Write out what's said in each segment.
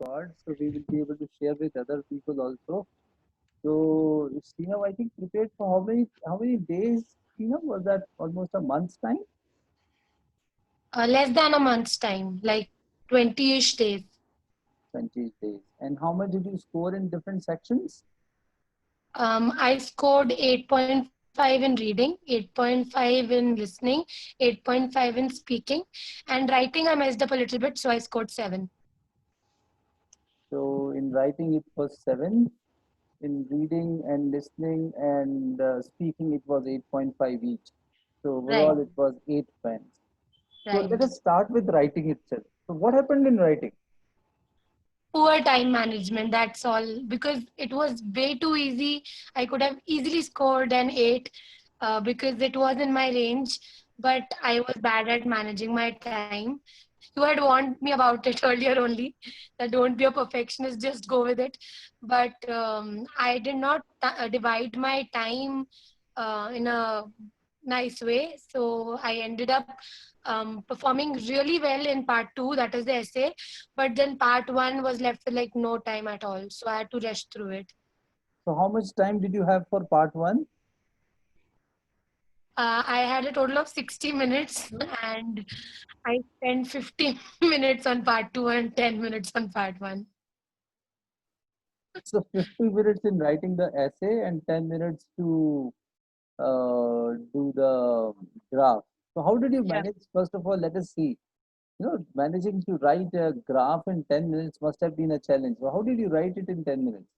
record, so we will be able to share with other people also. So, Srinav, I think prepared for how many days? Srinav, was that almost a month's time? Less than a month's time, like 20-ish days. 20 days. And how much did you score in different sections? I scored 8.5 in reading, 8.5 in listening, 8.5 in speaking, and writing I messed up a little bit, so I scored 7. So, in writing, it was 7. In reading and listening and speaking, it was 8.5 each. So, Right, overall, it was 8 points. So, let right. us start with writing itself. So, what happened in writing? Poor time management, that's all, because it was way too easy. I could have easily scored an 8 because it was in my range, but I was bad at managing my time. You had warned me about it earlier only, that don't be a perfectionist, just go with it. But I did not divide my time in a nice way. So I ended up performing really well in part two, that is the essay. But then part one was left with like no time at all. So I had to rush through it. So, how much time did you have for part one? I had a total of 60 minutes and I spent 50 minutes on part two and 10 minutes on part one. So 50 minutes in writing the essay and 10 minutes to do the graph. So how did you Yeah. manage? First of all, let us see. Managing to write a graph in 10 minutes must have been a challenge. So how did you write it in 10 minutes?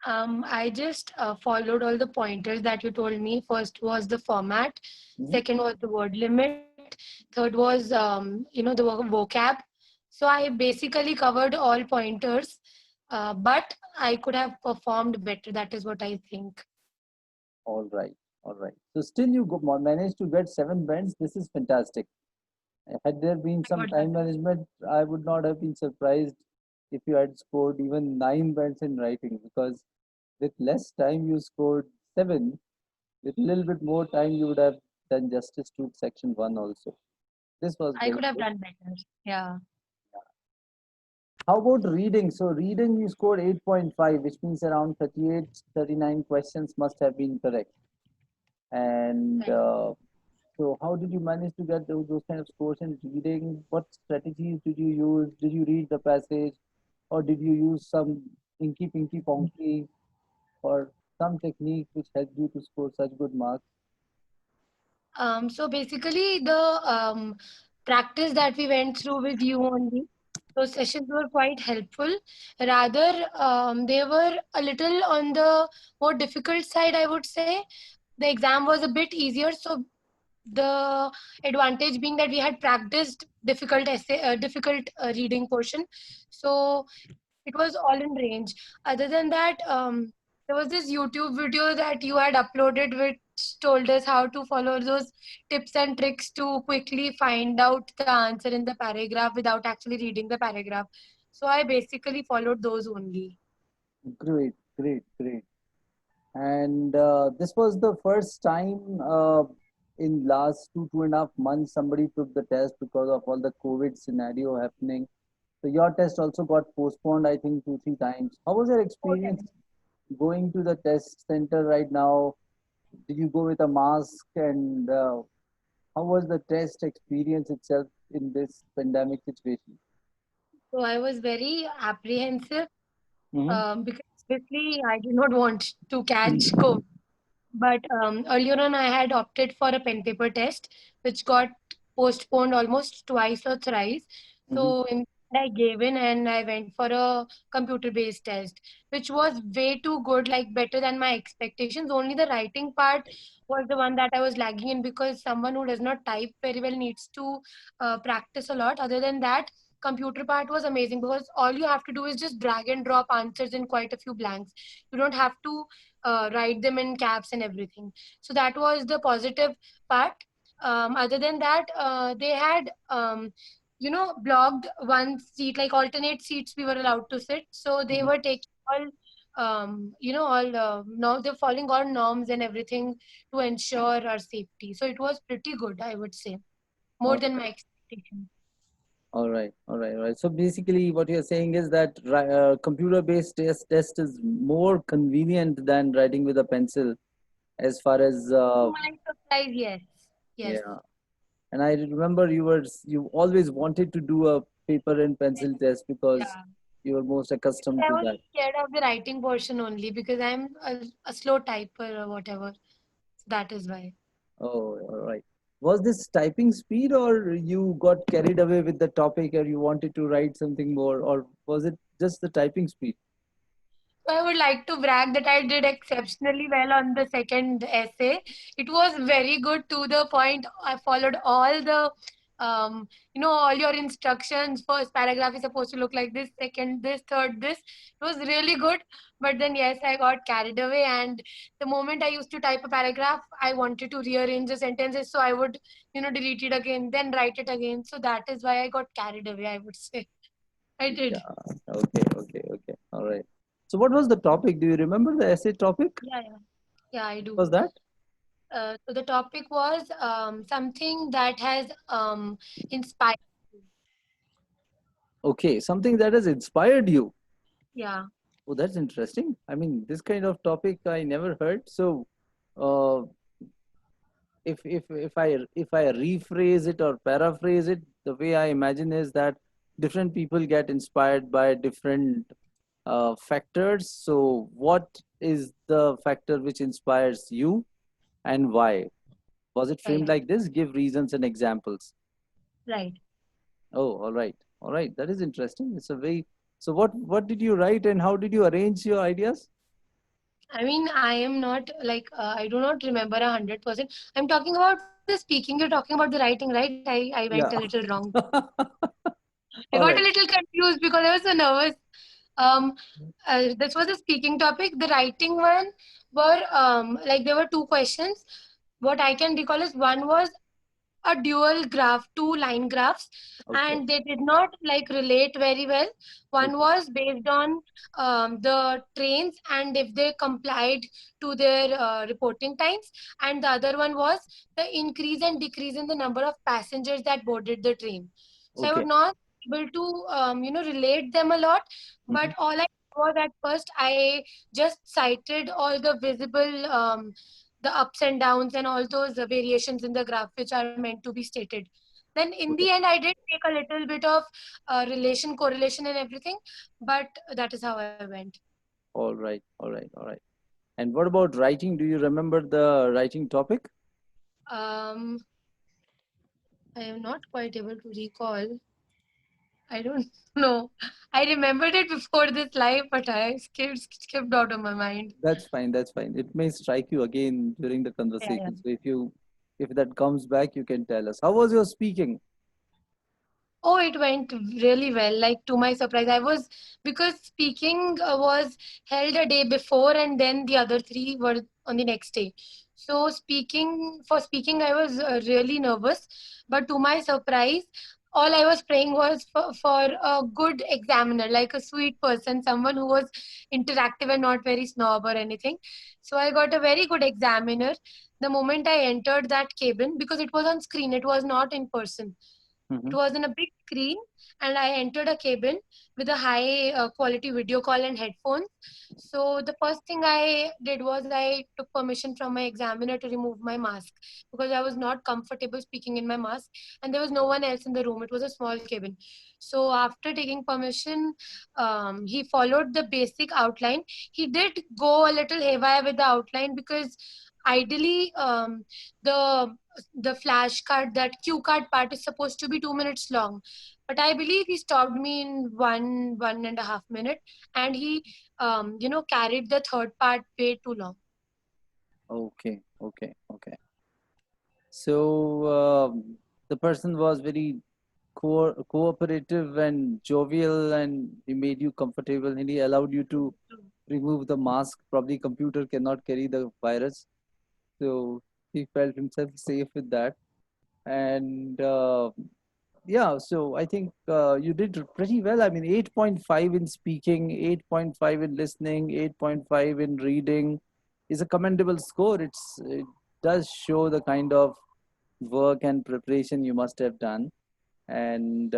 I just followed all the pointers that you told me. First was the format, Mhm. second was the word limit, third was the vocab. So I basically covered all pointers, but I could have performed better. That is what I think. All right, all right. So still you managed to get 7 bends. This is fantastic. Had there been I some got that. time management, I would not have been surprised if you had scored even 9 bends in writing, because with less time you scored 7. With a little bit more time, you would have done justice to section one also. This was I very could have good. done better. Yeah. How about reading? So reading you scored 8.5, which means around 38, 39 questions must have been correct. And Right. so how did you manage to get those kind of scores in reading? What strategies did you use? Did you read the passage, or did you use some inky pinky ponky or some technique which helped you to score such good marks? So basically, the practice that we went through with you only, those sessions were quite helpful. Rather, they were a little on the more difficult side, I would say. The exam was a bit easier, so the advantage being that we had practiced difficult reading portion, so it was all in range. Other than that, there was this YouTube video that you had uploaded which told us how to follow those tips and tricks to quickly find out the answer in the paragraph without actually reading the paragraph. So I basically followed those only. Great, great, great. And this was the first time in last 2.5 months somebody took the test because of all the COVID scenario happening. So your test also got postponed, I think, 2, 3 times. How was your Oh, experience definitely. going to the test center right now? Did you go with a mask? And how was the test experience itself in this pandemic situation? So I was very apprehensive Hmm. because obviously I did not want to catch COVID. But earlier on, I had opted for a pen paper test, which got postponed almost twice or thrice. Hmm. So in I gave in and I went for a computer based test, which was way too good, like better than my expectations. Only the writing part was the one that I was lagging in because someone who does not type very well needs to practice a lot. Other than that, computer part was amazing because all you have to do is just drag and drop answers in quite a few blanks. You don't have to write them in caps and everything. So that was the positive part. Other than that, they had blocked one seat, like alternate seats we were allowed to sit. So they Hmm. were taking all all no, they're following all norms and everything to ensure our safety. So it was pretty good, I would say, more All than my right. expectations. All right, all right, all right. So basically, what you're saying is that computer-based test is more convenient than writing with a pencil, as far as To my surprise, yes. Yes. yeah. And I remember you always wanted to do a paper and pencil test because Yeah. you were most Because accustomed I to was that. scared of the writing portion only because I'm a slow typer or whatever. That is why. Oh, all right. Was this typing speed, or you got carried away with the topic, or you wanted to write something more, or was it just the typing speed? So I would like to brag that I did exceptionally well on the second essay. It was very good to the point. I followed all the, all your instructions. First paragraph is supposed to look like this, second this, third this. It was really good. But then, yes, I got carried away. And the moment I used to type a paragraph, I wanted to rearrange the sentences. So I would, delete it again, then write it again. So that is why I got carried away, I would say. I Yeah. did. Okay. Okay. Okay. All right. So, what was the topic? Do you remember the essay topic? Yeah, yeah. Yeah, I do. Was that So the topic was something that has inspired me. okay? Something that has inspired you. Yeah. Oh, that's interesting. I mean, this kind of topic I never heard. So, uh, if I rephrase it or paraphrase it, the way I imagine is that different people get inspired by different factors. So, what is the factor which inspires you, and why? Was it Yeah, framed yeah. like this? Give reasons and examples. Right. Oh, all right, all right. That is interesting. It's a very so. What did you write, and how did you arrange your ideas? I mean, I am not like I do not remember 100%. I'm talking about the speaking. You're talking about the writing, right? I went a Yeah. little wrong. I got All a right. little confused because I was so nervous. Um, this was a speaking topic. The writing one were like there were two questions. What I can recall is one was a dual graph, two line graphs, Okay. and they did not like relate very well. One Okay. was based on the trains and if they complied to their reporting times, and the other one was the increase and decrease in the number of passengers that boarded the train. So I would Okay. not be able to relate them a lot, Hmm. but all I was at first I just cited all the visible the ups and downs and all those variations in the graph which are meant to be stated. Then in the Okay. end, I did take a little bit of relation, correlation, and everything, but that is how I went. All right. All right. All right. And what about writing? Do you remember the writing topic? Um, I am not quite able to recall. I don't know. I remembered it before this live, but I skipped out of my mind. That's fine. That's fine. It may strike you again during the Yeah, yeah. conversation. So if that comes back, you can tell us. How was your speaking? Oh, it went really well. Like to my surprise, I was because speaking was held a day before, and then the other three were on the next day. So speaking, I was really nervous. But to my surprise, all I was praying was for a good examiner, like a sweet person, someone who was interactive and not very snob or anything. So I got a very good examiner. The moment I entered that cabin, because it was on screen, it was not in person, it Hmm. was on a big screen, and I entered a cabin with a high quality video call and headphones. So the first thing I did was I took permission from my examiner to remove my mask because I was not comfortable speaking in my mask, and there was no one else in the room. It was a small cabin. So after taking permission, he followed the basic outline. He did go a little haywire with the outline because ideally the flashcard, that cue card part is supposed to be 2 minutes long, but I believe he stopped me in 1.5 minute, and he carried the third part way too long. Okay. Okay. Okay. So the person was very cooperative and jovial, and he made you comfortable, and he allowed you to remove the mask. Probably computer cannot carry the virus, so he felt himself safe with that. And yeah, so I think you did pretty well. I mean, 8.5 in speaking, 8.5 in listening, 8.5 in reading is a commendable score. It does show the kind of work and preparation you must have done. And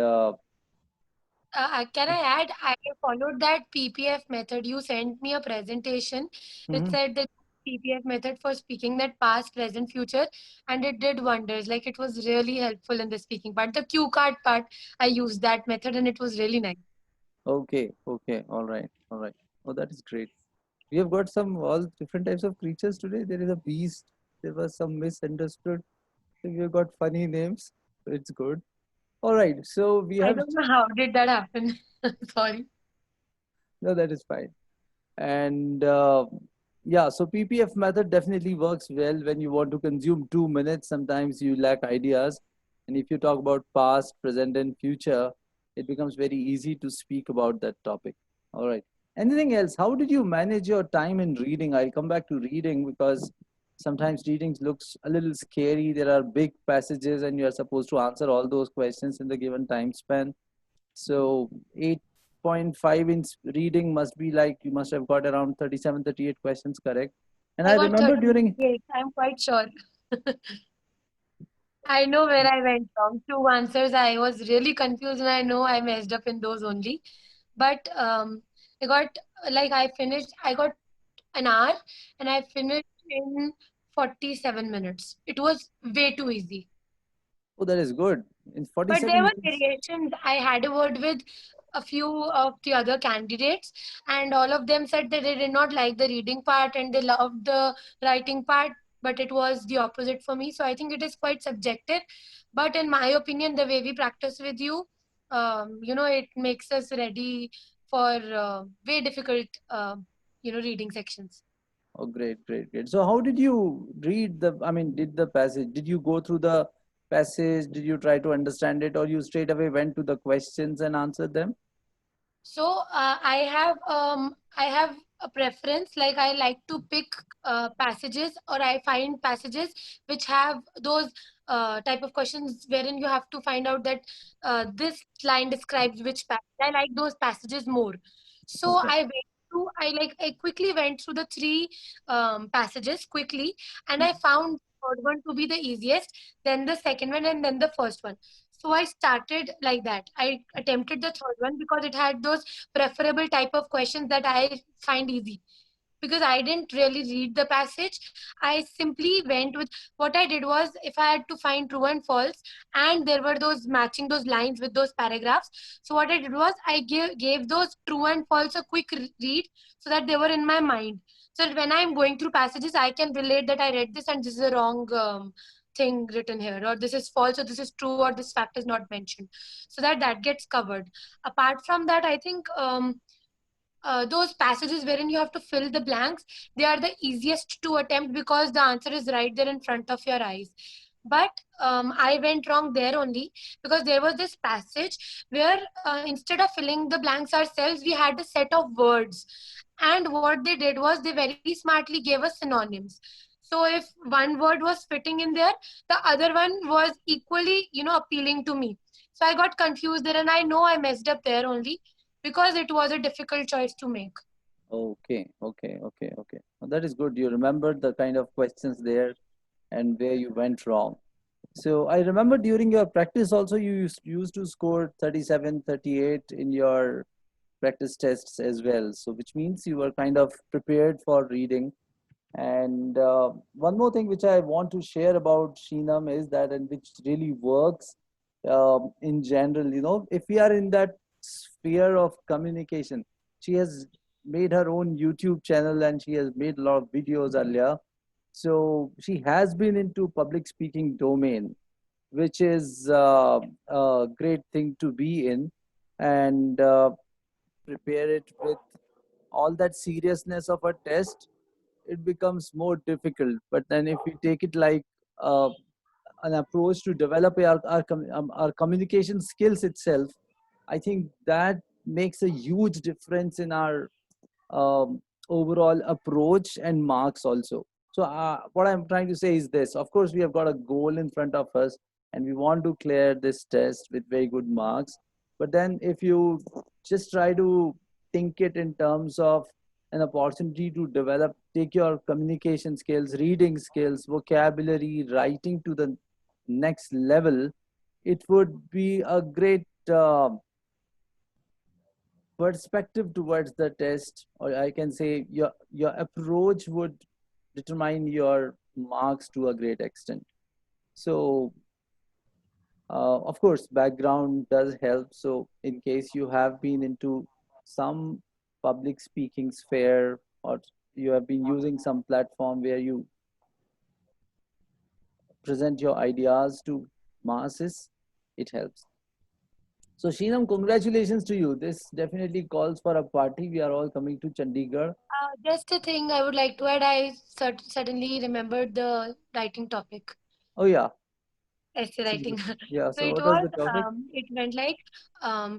Can I add? I followed that PPF method. You sent me a presentation which Hmm. said that PPF method for speaking, that past, present, future, and it did wonders. Like it was really helpful in the speaking part. The cue card part, I used that method and it was really nice. Okay, okay, all right, all right. Oh, that is great. We have got some all different types of creatures today. There is a beast. There was some misunderstood. So we have got funny names. So it's good. All right. So we I have don't know how did that happen. Sorry. no, that is fine. And yeah, so PPF method definitely works well when you want to consume 2 minutes. Sometimes you lack ideas, and if you talk about past, present, and future, it becomes very easy to speak about that topic. All right. Anything else? How did you manage your time in reading? I'll come back to reading because sometimes reading looks a little scary. There are big passages, and you are supposed to answer all those questions in the given time span. So 8.5 in reading must be like you must have got around 37, 38 questions correct. And I I got remember during 38. I'm quite sure. I know where I went wrong. Two answers. I was really confused and I know I messed up in those only. But I got I finished, I got an hour and I finished in 47 minutes. It was way too easy. oh that is good. In But there 47 were minutes. variations. I had a word with a few of the other candidates, and all of them said that they did not like the reading part and they loved the writing part, but it was the opposite for me. So I think it is quite subjective. But in my opinion, the way we practice with you, it makes us ready for way difficult, reading sections. Oh great, great, great. So how did you read the I mean did the passage? Did you go through the passage? Did you try to understand it or you straight away went to the questions and answered them? So I have a preference. Like I like to pick passages, or I find passages which have those type of questions wherein you have to find out that this line describes which passage. I like those passages more. So Okay. I quickly went through the three passages quickly, and I found the third one to be the easiest, then the second one, and then the first one. So I started like that. I attempted the third one because it had those preferable type of questions that I find easy. Because I didn't really read the passage, I simply went with what I did was, if I had to find true and false, and there were those matching those lines with those paragraphs. So what I did was I gave those true and false a quick read so that they were in my mind. So that when I'm going through passages, I can relate that I read this and this is a wrong thing written here, or this is false, or this is true, or this fact is not mentioned, so that that gets covered. Apart from that, I think those passages wherein you have to fill the blanks, they are the easiest to attempt because the answer is right there in front of your eyes. But I went wrong there only because there was this passage where instead of filling the blanks ourselves, we had a set of words. And what they did was they very smartly gave us synonyms. So if one word was fitting in there, the other one was equally, appealing to me. So I got confused there and I know I messed up there only because it was a difficult choice to make. Okay, okay, okay, okay. Well, that is good. You remembered the kind of questions there and where you went wrong. So I remember during your practice also you used to score 37, 38 in your practice tests as well. So which means you were kind of prepared for reading. And one more thing which I want to share about Sheenam is that, and which really works in general, if we are in that sphere of communication, she has made her own YouTube channel and she has made a lot of videos earlier. So she has been into public speaking domain, which is a great thing to be in, and prepare it with all that seriousness of a test, it becomes more difficult. But then if we take it like uh, an approach to develop our communication skills itself, I think that makes a huge difference in our overall approach and marks also. So what I'm trying to say is this: of course we have got a goal in front of us and we want to clear this test with very good marks. But then if you just try to think it in terms of an opportunity to develop, take your communication skills, reading skills, vocabulary, writing to the next level, it would be a great perspective towards the test, or I can say your approach would determine your marks to a great extent. So of course, background does help. So in case you have been into some public speaking sphere, or you have been using some platform where you present your ideas to masses, it helps. So Sheenam, congratulations to you. This definitely calls for a party. We are all coming to Chandigarh. Just a thing I would like to add, I suddenly remembered the writing topic. Oh yeah. Essay So, writing. yeah. So So it what was was, the topic? it went like,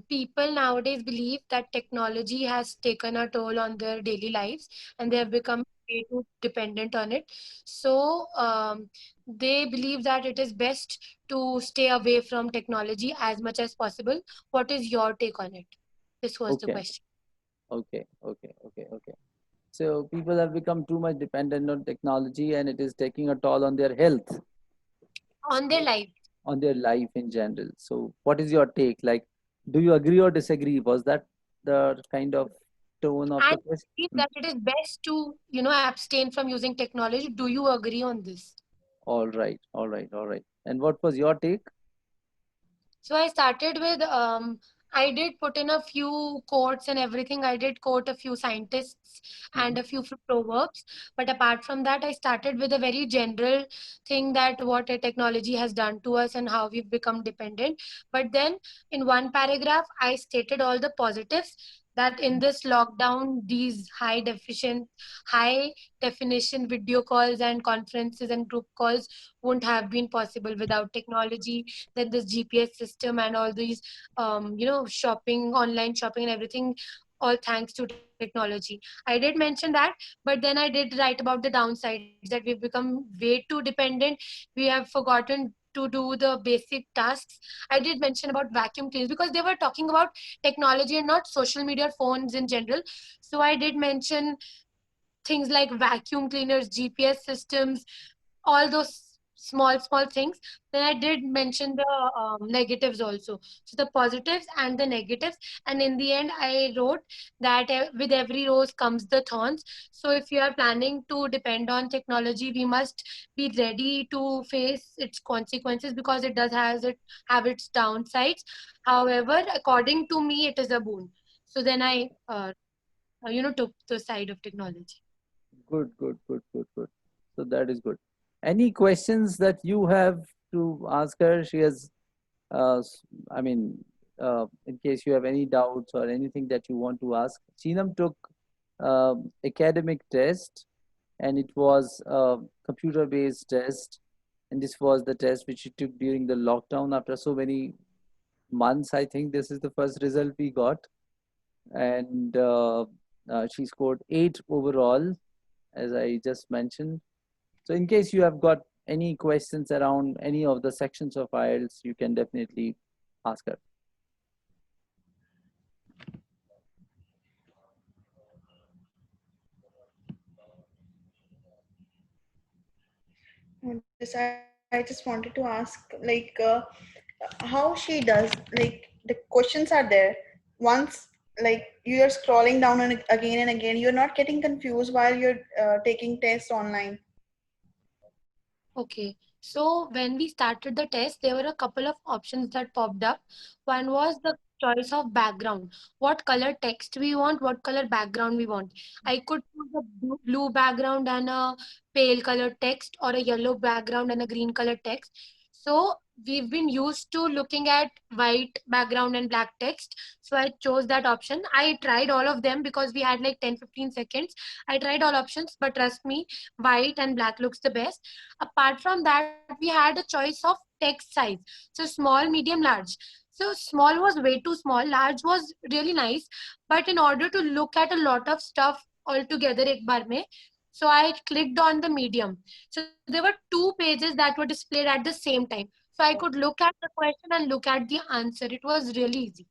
people nowadays believe that technology has taken a toll on their daily lives and they have become way too dependent on it. So they believe that it is best to stay away from technology as much as possible. What is your take on it? This was the Okay. question. Okay. So people have become too much dependent on technology, and it is taking a toll on their health, On their life. on their life in general. So what is your take? Like, do you agree or disagree? Was that the kind of tone of the And question? believe Hmm. that it is best to, abstain from using technology. Do you agree on this? All right. And what was your take? So I started with, I did put in a few quotes and everything. I did quote a few scientists Mhm. and a few proverbs. But apart from that, I started with a very general thing, that what a technology has done to us and how we've become dependent. But then in one paragraph, I stated all the positives, that in this lockdown, these high definition video calls and conferences and group calls wouldn't have been possible without technology. Then this GPS system and all these, shopping, online shopping and everything, all thanks to technology. I did mention that, but then I did write about the downsides, that we've become way too dependent. We have forgotten to do the basic tasks. I did mention about vacuum cleaners because they were talking about technology and not social media or phones in general. So I did mention things like vacuum cleaners, GPS systems, all those small things. Then I did mention the negatives also, so the positives and the negatives. And in the end I wrote that, with every rose comes the thorns. So if you are planning to depend on technology, we must be ready to face its consequences, because it does have its downsides. However, according to me, it is a boon. So then I took the side of technology. Good. So that is good. Any questions that you have to ask her? She has, I mean, in case you have any doubts or anything that you want to ask. Cheenam took academic test, and it was a computer-based test, and this was the test which she took during the lockdown after so many months. I think this is the first result we got, and she scored 8 overall, as I just mentioned. So in case you have got any questions around any of the sections of IELTS, you can definitely ask her. This I just wanted to ask, like, how she does. Like, the questions are there. Once, like, you are scrolling down and again, you're not getting confused while you're taking tests online. Okay. So when we started the test, there were a couple of options that popped up. One was the choice of background. What color text we want, what color background we want. I could choose a blue background and a pale color text, or a yellow background and a green color text. So we've been used to looking at white background and black text. So I chose that option. I tried all of them because we had like 10-15 seconds. I tried all options, but trust me, white and black looks the best. Apart from that, we had a choice of text size. So small, medium, large. So small was way too small, large was really nice. But in order to look at a lot of stuff all together ek bar mein, so I clicked on the medium. So there were two pages that were displayed at the same time. So I could look at the question and look at the answer. It was really easy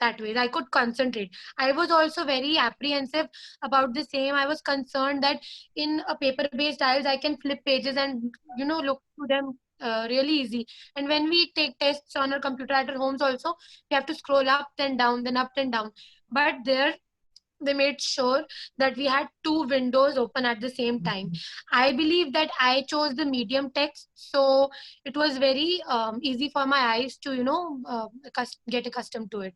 that way. I could concentrate. I was also very apprehensive about the same. I was concerned that in a paper based IELTS I can flip pages and look through them really easy. And when we take tests on our computer at our homes also, we have to scroll up and down, then up and down. But there they made sure that we had two windows open at the same time. I believe that I chose the medium text, so it was very easy for my eyes to, get accustomed to it.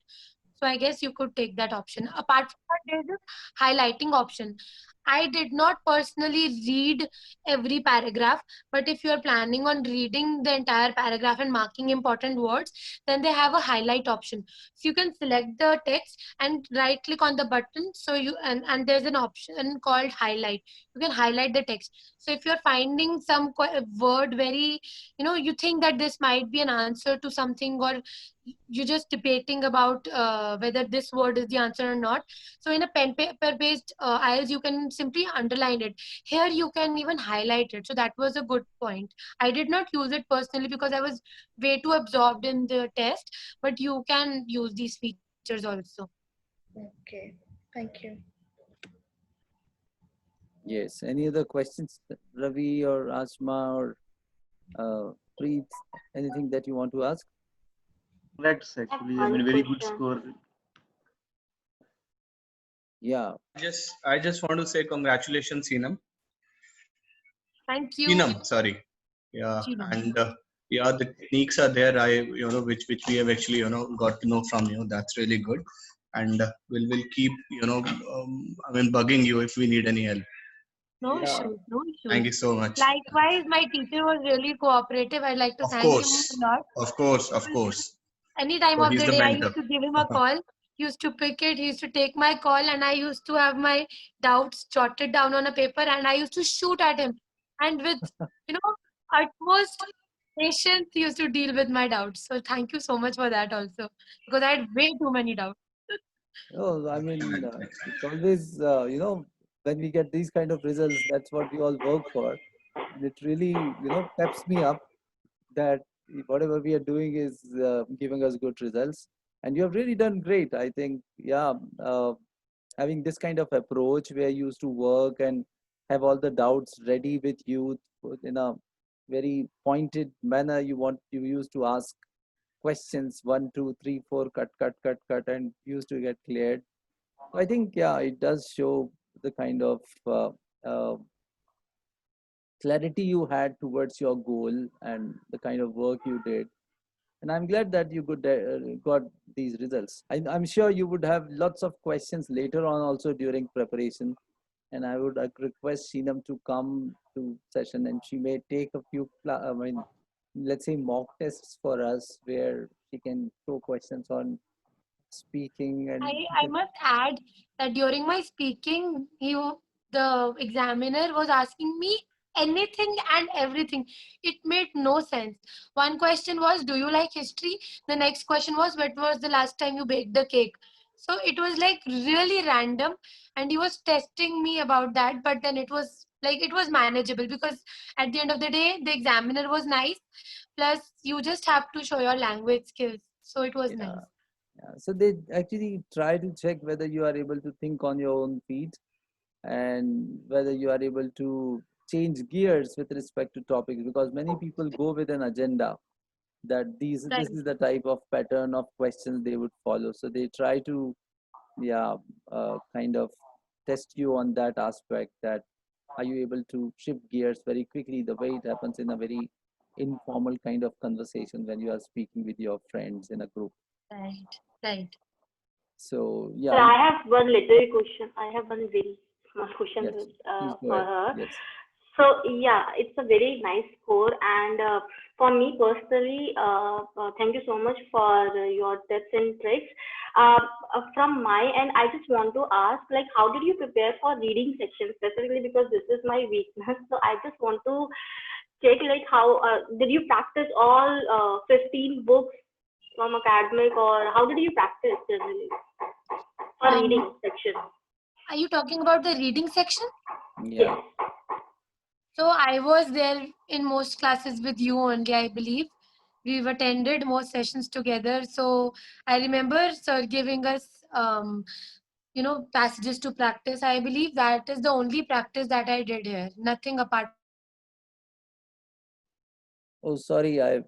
So I guess you could take that option. Apart from that, there's this highlighting option. I did not personally read every paragraph, but if you're planning on reading the entire paragraph and marking important words, then they have a highlight option. So you can select the text and right click on the button. So and there's an option called highlight. You can highlight the text. So if you're finding some word very, you think that this might be an answer to something, or you're just debating about whether this word is the answer or not. So in a pen paper based IELTS, you can simply underline it. Here you can even highlight it. So that was a good point. I did not use it personally because I was way too absorbed in the test, but you can use these features also. Okay, thank you. Yes. Any other questions, Ravi or Asma or Preet? Anything that you want to ask? Congrats, actually. I One mean, very good question. score. Yeah. I just want to say congratulations, Seenam. Thank you. Seenam, sorry. Yeah, Seenam. and yeah, the techniques are there. Which we have actually got to know from you. That's really good, and we'll keep bugging you if we need any help. No Yeah. issues, no Thank issues. you so much. Likewise, my teacher was really cooperative. I'd like to Of thank him a course, lot. of course. Any time So of he's the the day, I mentor. used to give him a call. He used to pick it. He used to take my call, and I used to have my doubts jotted down on a paper, and I used to shoot at him. And with, utmost patience, he used to deal with my doubts. So thank you so much for that also, because I had way too many doubts. Oh, I mean, it's always, when we get these kind of results, that's what we all work for. And it really, peps me up that whatever we are doing is giving us good results. And you have really done great. I think, yeah, having this kind of approach where you used to work and have all the doubts ready with you in a very pointed manner, you used to ask questions one, two, three, four, cut, and used to get cleared. I think, yeah, it does show the kind of uh, clarity you had towards your goal and the kind of work you did. And I'm glad that you got these results. I'm sure you would have lots of questions later on also during preparation. And I would request Sheenam to come to session, and she may take a few, let's say mock tests for us where she can throw questions on speaking and I must add that during my speaking, the examiner was asking me anything and everything. It made no sense. One question was, "Do you like history?" The next question was, "When was the last time you baked the cake?" So it was like really random, and he was testing me about that. But then it was manageable because at the end of the day, the examiner was nice. Plus, you just have to show your language skills. So it was yeah. nice. Yeah, so they actually try to check whether you are able to think on your own feet and whether you are able to change gears with respect to topics, because many people go with an agenda that Right. this is the type of pattern of questions they would follow. So they try to, yeah, kind of test you on that aspect, that are you able to shift gears very quickly the way it happens in a very informal kind of conversation when you are speaking with your friends in a group. Right, right. So Sir, yeah. I have one little question. I have one very small question Yes, please go for ahead. her. Yes. So yeah, it's a very nice score, and for me personally, thank you so much for your tips and tricks. From my end, I just want to ask, like, how did you prepare for reading section specifically? Because this is my weakness. So I just want to check, like, how did you practice all 15 books from academic, or how did you practice generally for Um, reading section? are you talking about the reading section? Yeah. Yes. So I was there in most classes with you only, I believe. We've attended most sessions together. So I remember sir giving us, passages to practice. I believe that is the only practice that I did here. Nothing apart from that. Oh, sorry, I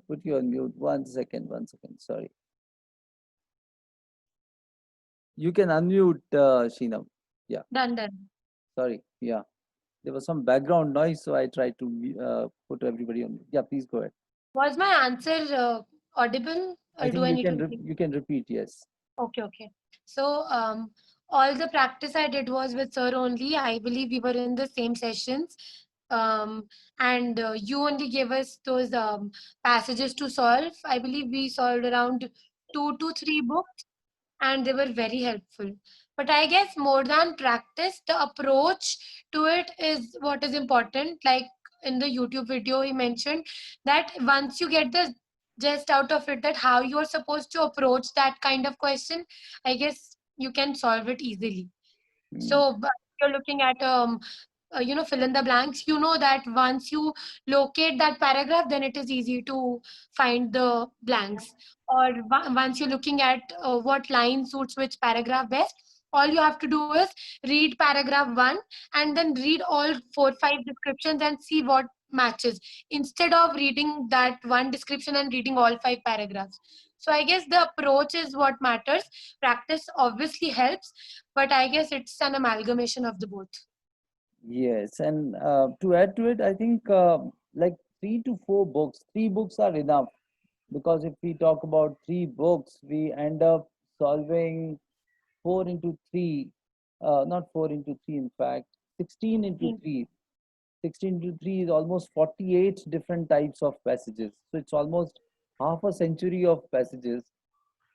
put you on mute. One second, one second. Sorry. You can unmute, Sheenam. Yeah, Done. sorry. Yeah, there was some background noise, so I tried to put everybody on. Yeah, please go ahead. Was my answer audible, I or do think I you need to can repeat? you can repeat. Yes. Okay. So, all the practice I did was with sir only. I believe we were in the same sessions. And you only gave us those passages to solve. I believe we solved around 2 to 3 books, and they were very helpful. But I guess more than practice, the approach to it is what is important. Like in the YouTube video, he mentioned that once you get the gist out of it, that how you are supposed to approach that kind of question, I guess you can solve it easily. Mm. So but you're looking at fill in the blanks. You know that once you locate that paragraph, then it is easy to find the blanks. Or once you're looking at what line suits which paragraph best, all you have to do is read paragraph one and then read all 4 5 descriptions and see what matches, instead of reading that one description and reading all 5 paragraphs. So I guess the approach is what matters. Practice obviously helps, but I guess it's an amalgamation of the both. Yes, and to add to it, I think like 3 to 4 books. 3 books are enough because if we talk about 3 books, we end up solving 4 into 3, not 4 into 3, in fact, 16 into Mm. 3. 16 into 3 is almost 48 different types of passages. So it's almost half a century of passages.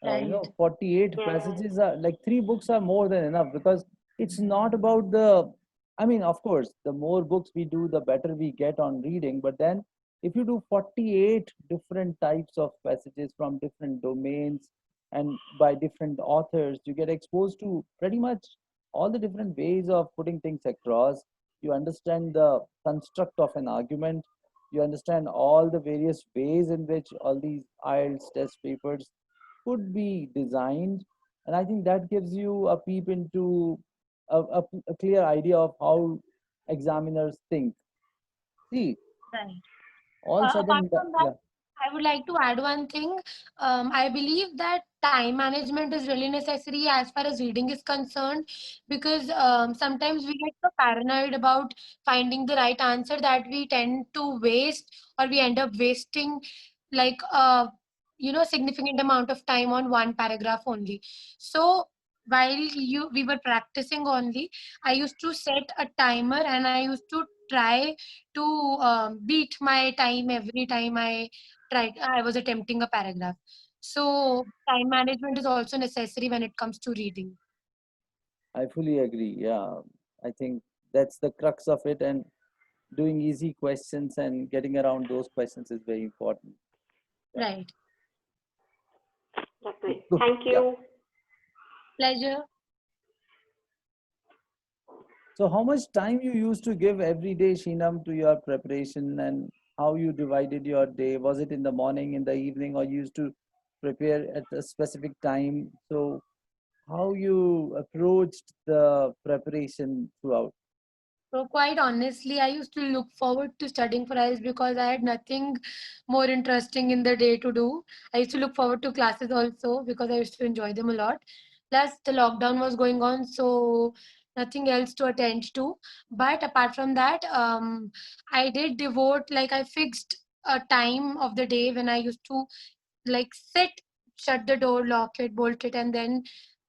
Right. 48 Yes. passages are like 3 books are more than enough because it's not about the, I mean, of course, the more books we do, the better we get on reading. But then if you do 48 different types of passages from different domains and by different authors, you get exposed to pretty much all the different ways of putting things across. You understand the construct of an argument. You understand all the various ways in which all these IELTS test papers could be designed. And I think that gives you a peep into a clear idea of how examiners think. See, Right. all Apart sudden, from that, yeah, I would like to add one thing. I believe that time management is really necessary as far as reading is concerned, because sometimes we get so paranoid about finding the right answer that we tend to waste, or we end up wasting like significant amount of time on one paragraph only. So while we were practicing only, I used to set a timer and I used to try to beat my time every time I was attempting a paragraph. So time management is also necessary when it comes to reading. I fully agree. Yeah, I think that's the crux of it. And doing easy questions and getting around those questions is very important. Yeah. Right. That's great. Good. Thank Yeah. you. Pleasure. So how much time you used to give every day, Sheenam, to your preparation and how you divided your day? Was it in the morning, in the evening, or you used to prepare at a specific time? So how you approached the preparation throughout? So quite honestly, I used to look forward to studying for IELTS because I had nothing more interesting in the day to do. I used to look forward to classes also because I used to enjoy them a lot. Plus, the lockdown was going on, so nothing else to attend to. But apart from that, I did devote, like I fixed a time of the day when I used to like sit, shut the door, lock it, bolt it, and then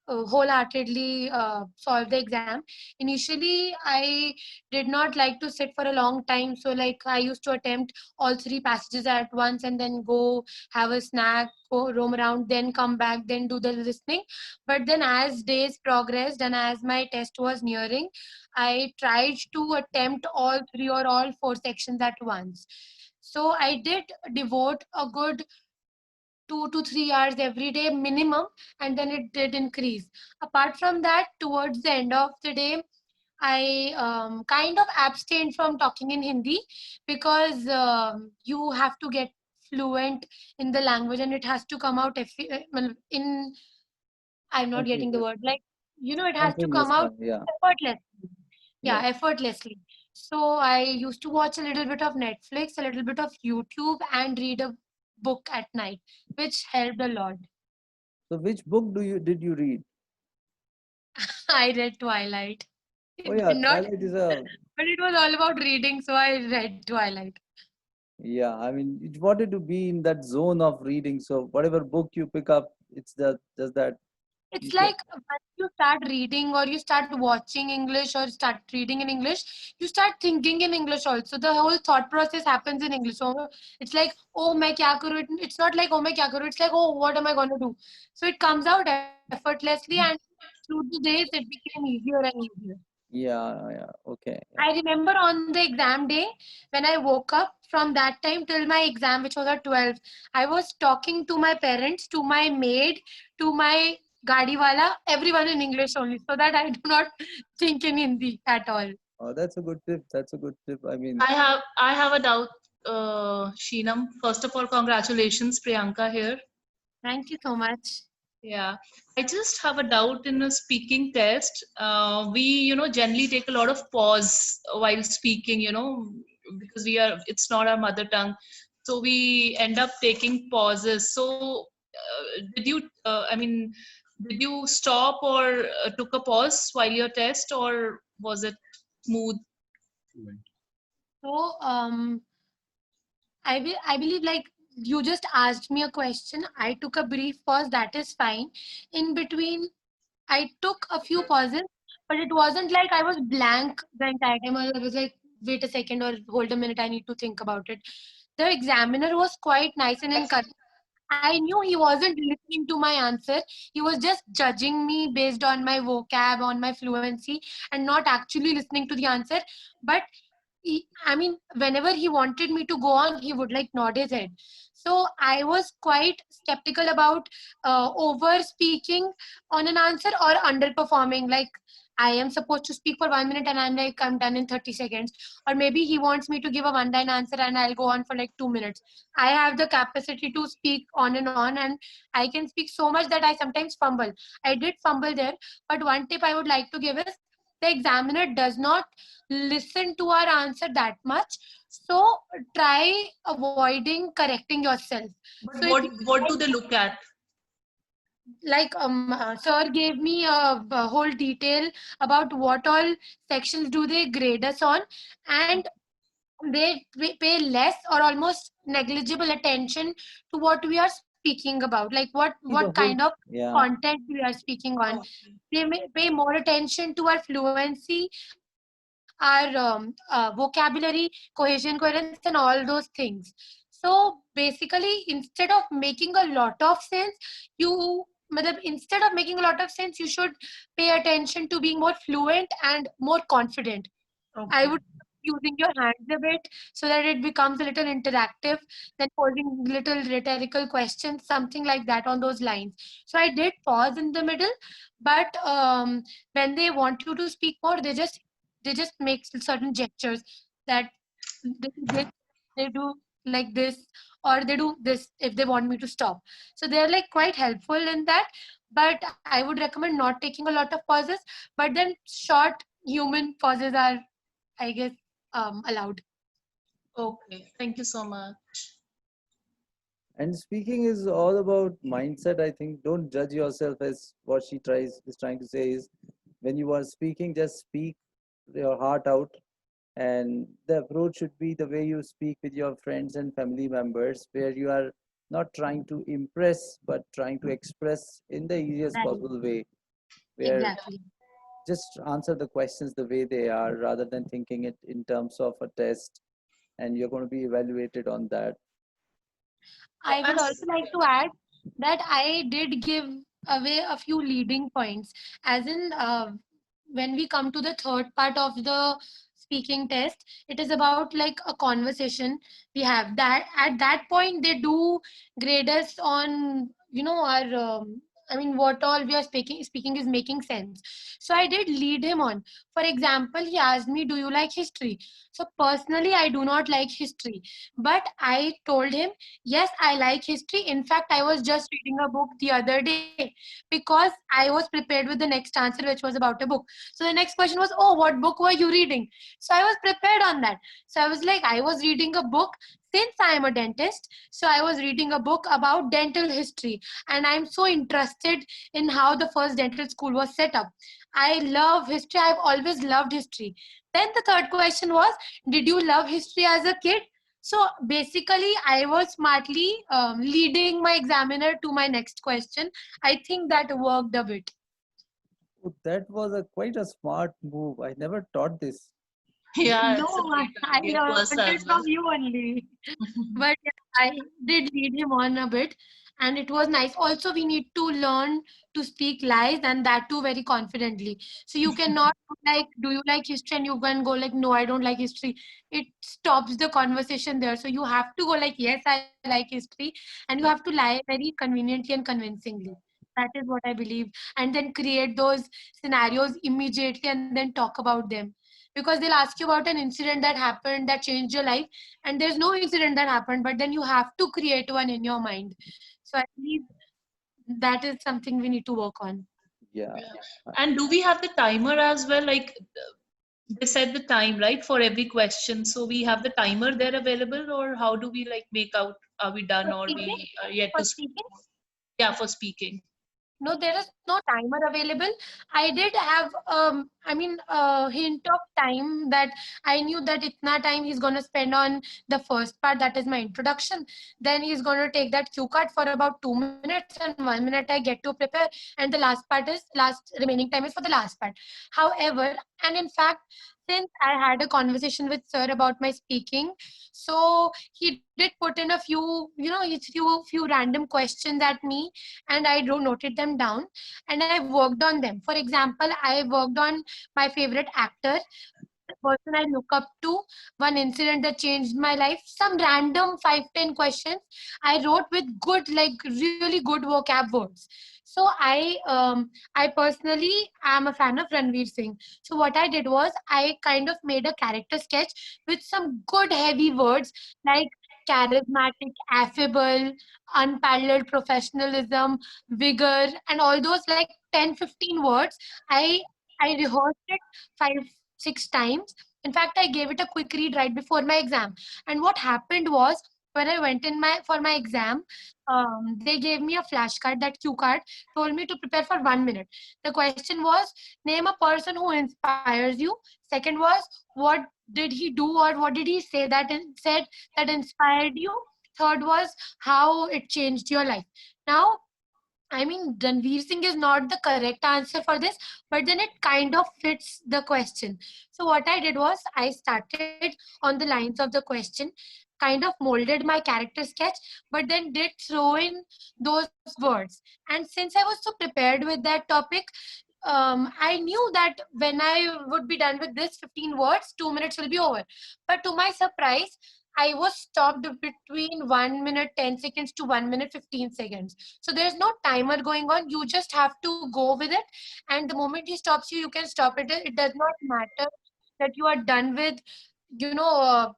wholeheartedly solve the exam. Initially, I did not like to sit for a long time, so like I used to attempt all 3 passages at once and then go have a snack, go roam around, then come back, then do the listening. But then as days progressed and as my test was nearing, I tried to attempt all 3 or all 4 sections at once. So I did devote a good 2 to 3 hours every day minimum, and then it did increase. Apart from that, towards the end of the day, I kind of abstained from talking in Hindi because you have to get fluent in the language and it has to come out in, I'm not getting the Continuous, word, like, it has to continuous come out one. Yeah, effortlessly. Yeah, yeah. effortlessly. So I used to watch a little bit of Netflix, a little bit of YouTube, and read a book at night, which helped a lot. So which book did you read? I read Twilight. Oh yeah, Not, Twilight is a but it was all about reading, so I read Twilight. yeah. I mean, you wanted to be in that zone of reading. So whatever book you pick up, it's the just that you It's can. like when you start reading or you start watching English or start reading in English, you start thinking in English also. The whole thought process happens in English. So it's like, oh, मैं क्या करूँ? It's not like, oh, मैं क्या करूँ? It's like, oh, what am I going to do? So it comes out effortlessly, and through the days, it became easier and easier. Yeah, yeah. Okay. Yeah. I remember on the exam day when I woke up from that time till my exam, which was at 12, I was talking to my parents, to my maid, to my gadiwala, everyone in English only, so that I do not think in Hindi at all. Oh, that's a good tip. That's a good tip. I mean, I have a doubt, Sheenam. First of all, congratulations, Priyanka here. Thank you so much. Yeah, I just have a doubt in a speaking test. We generally take a lot of pause while speaking, because it's not our mother tongue. So we end up taking pauses. So, did you stop or took a pause while your test, or was it smooth? So, I believe like you just asked me a question. I took a brief pause. That is fine. In between, I took a few pauses, but it wasn't like I was blank the entire time. I was like, wait a second or hold a minute, I need to think about it. The examiner was quite nice and encouraging. I knew he wasn't listening to my answer. He was just judging me based on my vocab, on my fluency, and not actually listening to the answer. But I mean, whenever he wanted me to go on, he would like nod his head. So I was quite skeptical about over speaking on an answer or underperforming. Like I am supposed to speak for 1 minute and I'm like, I'm done in 30 seconds. Or maybe he wants me to give a one line answer and I'll go on for like 2 minutes. I have the capacity to speak on, and I can speak so much that I sometimes fumble. I did fumble there, but one tip I would like to give is the examiner does not listen to our answer that much, so try avoiding correcting yourself. But So if you what do they look at? like sir gave me a whole detail about what all sections do they grade us on, and they pay less or almost negligible attention to what we are speaking about, like what the kind whole of yeah. content we are speaking on. Okay. They may pay more attention to our fluency, our vocabulary, cohesion, coherence, and all those things. So basically, instead of making a lot of sense, you instead of making a lot of sense, you should pay attention to being more fluent and more confident. I Okay. would using your hands a bit so that it becomes a little interactive, then posing little rhetorical questions, something like that on those lines. So I did pause in the middle, but when they want you to speak more, they just make certain gestures that they do this, they do like this, or they do this if they want me to stop. So they're like quite helpful in that. But I would recommend not taking a lot of pauses, but then short human pauses are, I guess, allowed. Okay. Thank you so much. And speaking is all about mindset. I think don't judge yourself as what she is trying to say is when you are speaking, just speak your heart out. And the approach should be the way you speak with your friends and family members, where you are not trying to impress, but trying to express in the easiest Right. possible way, where Exactly. just answer the questions the way they are rather than thinking it in terms of a test and you're going to be evaluated on that. I would And also like to add that I did give away a few leading points, as in when we come to the third part of the speaking test, it is about like a conversation we have. That at that point they do grade us on our I mean what all we are speaking is making sense. So I did lead him on. For example, he asked me, "Do you like history?" So personally, I do not like history, but I told him, yes, I like history. In fact, I was just reading a book the other day because I was prepared with the next answer, which was about a book. So the next question was, oh, what book were you reading? So I was prepared on that. So I was like, I was reading a book since I am a dentist, so I was reading a book about dental history, and I'm so interested in how the first dental school was set up. I love history. I've always loved history. Then the third question was, did you love history as a kid? So basically, I was smartly leading my examiner to my next question. I think that worked a bit. Oh, that was a quite a smart move. I never thought this. Yeah, No, it's a great I idea to learned us it as from well. you only. But yeah, I did lead him on a bit, and it was nice. Also, we need to learn to speak lies, and that too very confidently. So you cannot like, do you like history? And you can go like, no, I don't like history. It stops the conversation there. So you have to go like, yes, I like history, and you have to lie very conveniently and convincingly. That is what I believe, and then create those scenarios immediately, and then talk about them, because they'll ask you about an incident that happened that changed your life, and there's no incident that happened, but then you have to create one in your mind. So I believe that is something we need to work on. Yeah. Yeah. And do we have the timer as well? Like they set the time, right, for every question. So we have the timer there available, or how do we like make out are we done For or speaking, we are yet for to speaking, yeah, for speaking. no, there is no timer available. I did have, a hint of time that I knew that itna time he's going to spend on the first part, that is my introduction. Then he's going to take that cue card for about 2 minutes, and 1 minute I get to prepare. And the last part is last remaining time is for the last part. However, and in fact, since I had a conversation with sir about my speaking, so he did put in a few random questions at me, and I wrote noted them down, and I worked on them. For example, I worked on my favorite actor, the person I look up to, one incident that changed my life, some random 5-10 questions I wrote with good, like really good vocab words. So I personally am a fan of Ranveer Singh. So what I did was I kind of made a character sketch with some good heavy words like charismatic, affable, unparalleled professionalism, vigor, and all those like 10-15 words. I rehearsed it 5-6 times. In fact, I gave it a quick read right before my exam. And what happened was, when I went in my for my exam, they gave me a flashcard, that cue card, told me to prepare for 1 minute. The question was, name a person who inspires you. Second was, what did he do or what did he say said that inspired you. Third was, how it changed your life. Now, I mean, Ranveer Singh is not the correct answer for this, but then it kind of fits the question. So what I did was I started on the lines of the question, kind of molded my character sketch, but then did throw in those words. And since I was so prepared with that topic, I knew that when I would be done with this 15 words, 2 minutes will be over. But to my surprise, I was stopped between 1 minute 10 seconds to 1 minute 15 seconds. So there's no timer going on. You just have to go with it. And the moment he stops you, you can stop it. It does not matter that you are done with,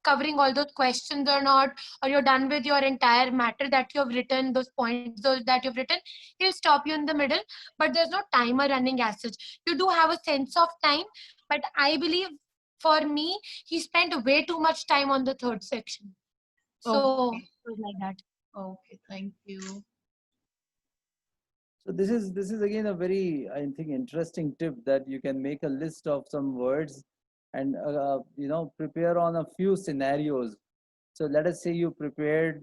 covering all those questions or not, or you're done with your entire matter that you have written, those points that you've written. He'll stop you in the middle, but there's no timer running as such. You do have a sense of time, but I believe for me, he spent way too much time on the third section. So Okay. it was like that. Okay, thank you. So this is again a very, I think, interesting tip that you can make a list of some words and prepare on a few scenarios. So let us say you prepared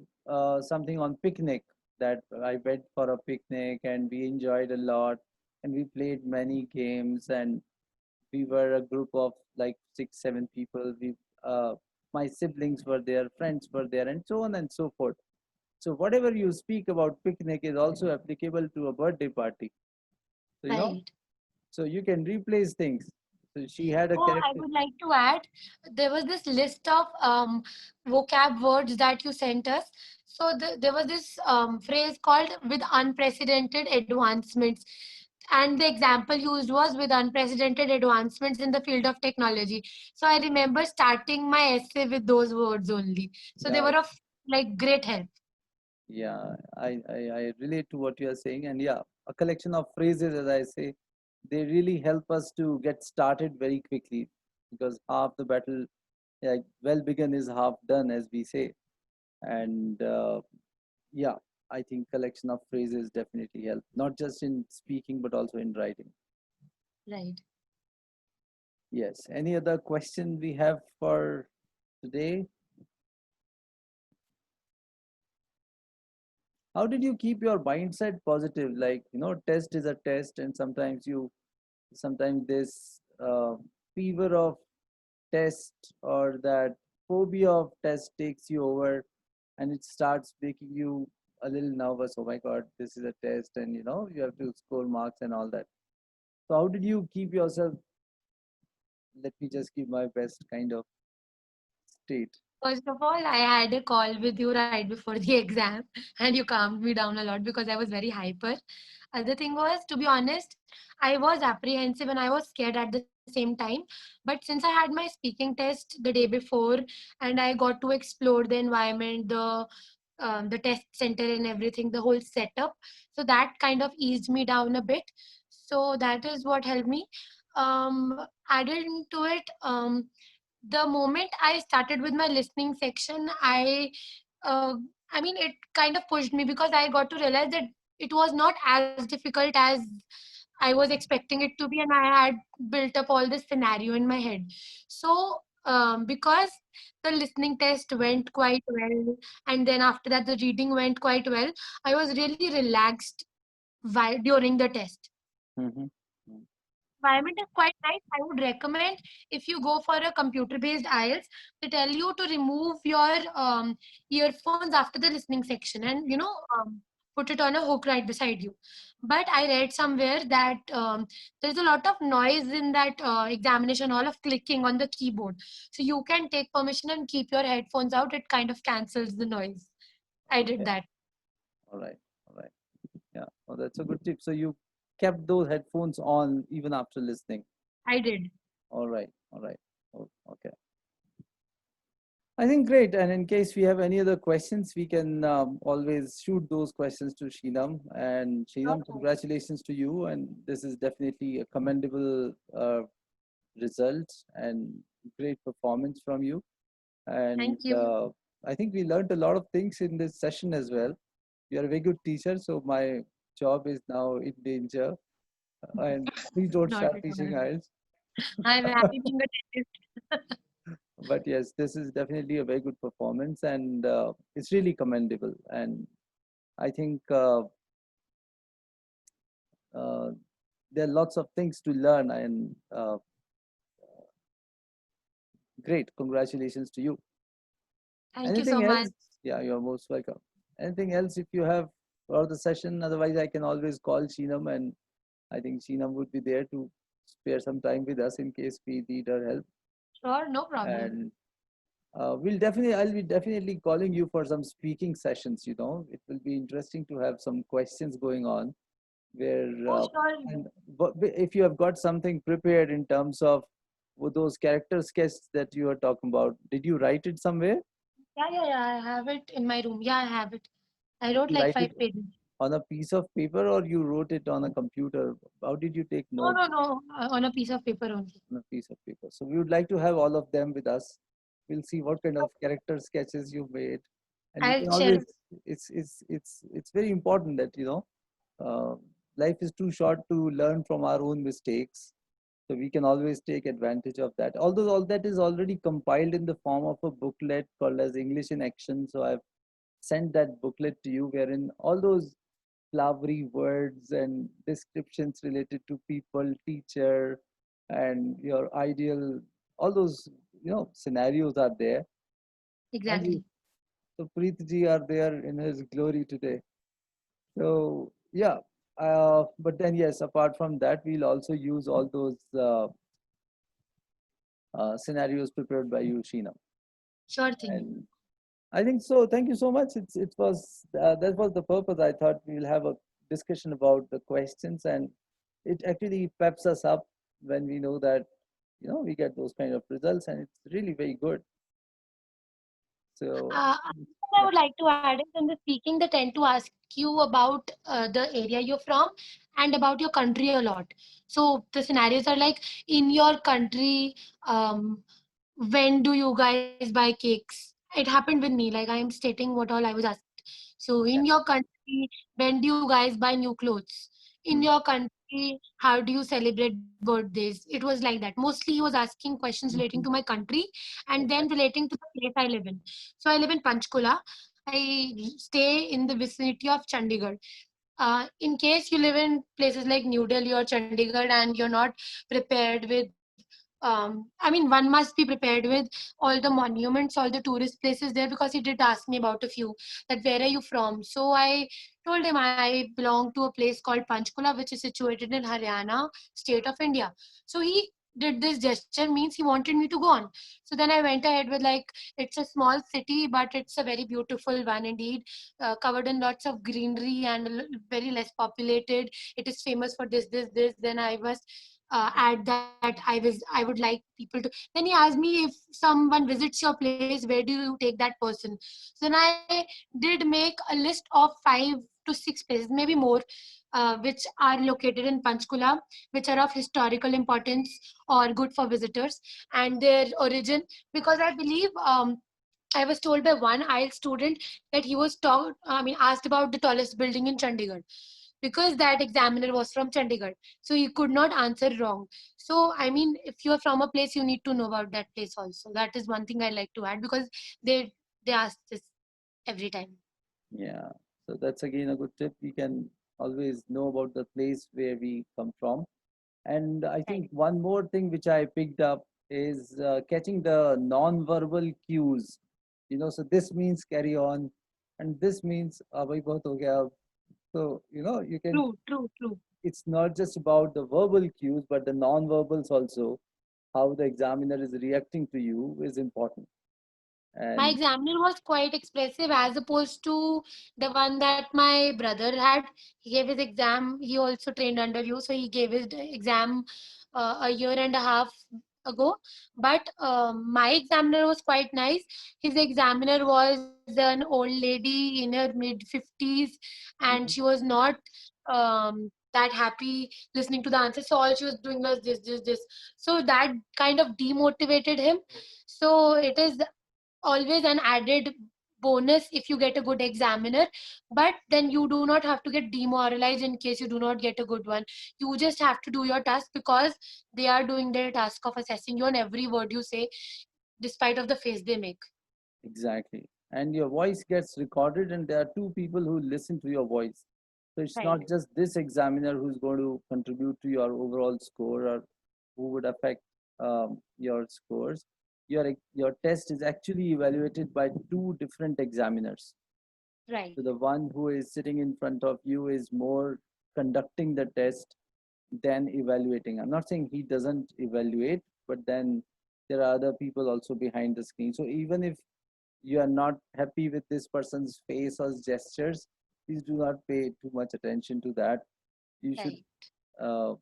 something on picnic, that I went for a picnic and we enjoyed a lot and we played many games and we were a group of like 6 7 people. My siblings were there, friends were there, and so on and so forth. So whatever you speak about picnic is also applicable to a birthday party. So Right. so you can replace things. So she had a Oh, I character. would like to add, there was this list of vocab words that you sent us. So there was this phrase called with unprecedented advancements. And the example used was with unprecedented advancements in the field of technology. So I remember starting my essay with those words only. So they Yeah, were of like great help. yeah, I relate to what you are saying, and yeah, a collection of phrases, as I say, they really help us to get started very quickly, because half the battle, like, well begun is half done, as we say. And yeah, I think collection of phrases definitely help, not just in speaking but also in writing. Right. Yes. Any other question we have for today? How did you keep your mindset positive? Like, test is a test, and sometimes this fever of test or that phobia of test takes you over, and it starts making you a little nervous. Oh my God, this is a test, and you have to score marks and all that. So, how did you keep yourself? Let me just give my best kind of state. First of all, I had a call with you right before the exam, and you calmed me down a lot because I was very hyper. Other thing was, to be honest, I was apprehensive and I was scared at the same time. But since I had my speaking test the day before, and I got to explore the environment, the test center and everything, the whole setup, so that kind of eased me down a bit. So that is what helped me. Added into it, the moment I started with my listening section, uh, I mean, it kind of pushed me because I got to realize that it was not as difficult as I was expecting it to be, and I had built up all this scenario in my head. So, because the listening test went quite well, and then after that, the reading went quite well, I was really relaxed while during the test. Mm-hmm. Environment is quite nice. I would recommend if you go for a computer-based IELTS, they tell you to remove your earphones after the listening section and put it on a hook right beside you. But I read somewhere that there's a lot of noise in that examination, all of clicking on the keyboard. So you can take permission and keep your headphones out. It kind of cancels the noise. I did Okay. that. All right. All right. Yeah. Oh, that's a good tip. So you kept those headphones on even after listening. I did. All right. All right. Oh, okay. I think great. And in case we have any other questions, we can always shoot those questions to Sheenam. And Sheenam, Okay. congratulations to you. And this is definitely a commendable result and great performance from you. And Thank you. I think we learned a lot of things in this session as well. You are a very good teacher, so my job is now in danger. And please don't Not start at teaching all. IELTS. I'm happy being a dentist. But yes, this is definitely a very good performance, and it's really commendable. And I think uh, there are lots of things to learn, and great. Congratulations to you. Thank you so Anything much. else? Yeah, you're most welcome. Anything else if you have for the session? Otherwise, I can always call Sheenam, and I think Sheenam would be there to spare some time with us in case we need her help. Sure, no problem. And I'll be definitely calling you for some speaking sessions. It will be interesting to have some questions going on where, Oh, sure. and if you have got something prepared in terms of those character sketches that you are talking about, did you write it somewhere? Yeah. I have it in my room. Yeah, I have it. I Did wrote you like write it 5 pages. on a piece of paper or you wrote it on a computer? How did you take notes No. On a piece of paper only. on a piece of paper? So we would like to have all of them with us. We'll see what kind of character sketches you made, and we I'll can share. always. It's very important that uh, life is too short to learn from our own mistakes. So we can always take advantage of that. Although all that is already compiled in the form of a booklet called as English in Action. So I've sent that booklet to you, wherein all those flowery words and descriptions related to people, teacher, and your ideal, all those scenarios are there. And Exactly. so Preet ji are there in his glory today. So yeah, but then yes, apart from that, we'll also use all those scenarios prepared by you, Sheena. Sure thing. And I think so. Thank you so much. It was that was the purpose. I thought we'll have a discussion about the questions, and it actually peps us up when we know that we get those kind of results, and it's really very good. So What I yeah, would like to add is in the speaking, they tend to ask you about the area you're from and about your country a lot. So the scenarios are like, in your country, when do you guys buy cakes? it happened with me. Like I am stating what all I was asked. So in your country, when do you guys buy new clothes? In your country, how do you celebrate birthdays? It was like that. Mostly he was asking questions relating to my country and then relating to the place I live in. So I live in Panchkula. I stay in the vicinity of Chandigarh. In case you live in places like New Delhi or Chandigarh and you're not prepared with I mean, one must be prepared with all the monuments, all the tourist places there, because he did ask me about a few, that where are you from? So I told him I belong to a place called Panchkula, which is situated in Haryana, state of India. So he did this gesture, means he wanted me to go on. So then I went ahead with like, it's a small city, but it's a very beautiful one indeed, covered in lots of greenery and very less populated. It is famous for this. Then I was add that I would like people to. Then he asked me, if someone visits your place, where do you take that person? So then I did make a list of 5 to 6 places, maybe more, which are located in Panchkula, which are of historical importance or good for visitors, and their origin. Because I believe I was told by one IELTS student that he was asked about the tallest building in Chandigarh, because that examiner was from Chandigarh. So he could not answer wrong. So, I mean, if you're from a place, you need to know about that place also. That is one thing I like to add, because they ask this every time. Yeah. So that's again a good tip. We can always know about the place where we come from. And I think one more thing which I picked up is catching the non-verbal cues. So this means carry on, and this means abhi bahut ho gaya. So you can. True. It's not just about the verbal cues, but the non-verbals also. How the examiner is reacting to you is important. My And examiner was quite expressive as opposed to the one that my brother had. He gave his exam. He also trained under you, so he gave his exam a year and a half ago. But my examiner was quite nice. His examiner was an old lady in her mid 50s, and she was not that happy listening to the answer. So all she was doing was this. So that kind of demotivated him. So it is always an added bonus if you get a good examiner, but then you do not have to get demoralized in case you do not get a good one. You just have to do your task, because they are doing their task of assessing you on every word you say, despite of the face they make. exactly. And your voice gets recorded, and there are two people who listen to your voice. So it's Right. not just this examiner who's going to contribute to your overall score or who would affect your scores. Your test is actually evaluated by two different examiners. Right. So the one who is sitting in front of you is more conducting the test than evaluating. I'm not saying he doesn't evaluate, but then there are other people also behind the screen. So even if you are not happy with this person's face or gestures, please do not pay too much attention to that. You should Right. uh,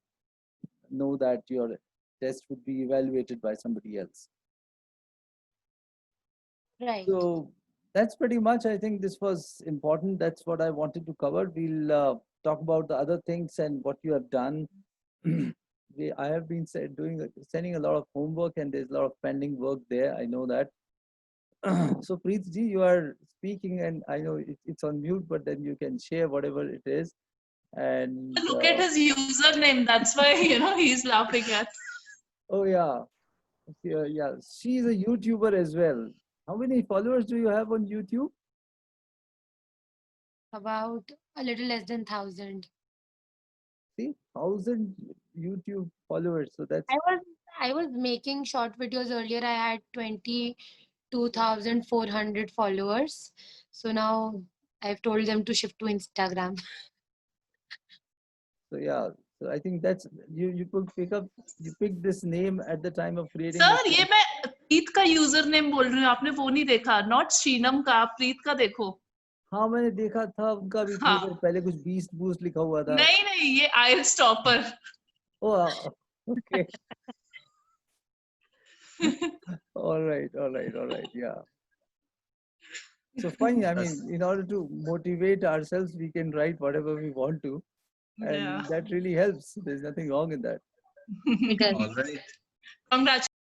know that your test would be evaluated by somebody else. Right. So that's pretty much, I think this was important. That's what I wanted to cover. We'll talk about the other things and what you have done. I have been sending a lot of homework, and there's a lot of pending work there. I know that. So Preet ji, you are speaking, and I know it's on mute, but then you can share whatever it is. And Look at his username. That's why, he's laughing at. oh yeah, she's a YouTuber as well. How many followers do you have on YouTube? About a little less than 1,000. See, 1,000 YouTube followers. So that's I was making short videos earlier. I had 22,400 followers. So now I've told them to shift to Instagram. so yeah. So I think that's you could you pick this name at the time of creating sir this. ये मैं प्रीत का user name बोल रही हूँ, आपने वो नहीं देखा, नॉट श्रीनम का, प्रीत का देखो. हाँ मैंने देखा था उनका भी हाँ. पहले कुछ बीस्ट बूस्ट लिखा हुआ था. नहीं ये आइल्स topper. Oh, okay. All right. Yeah. So fine. I mean, in order to motivate ourselves, we can write whatever we want to, and Yeah. that really helps. There's nothing wrong in that. All right. Congratulations.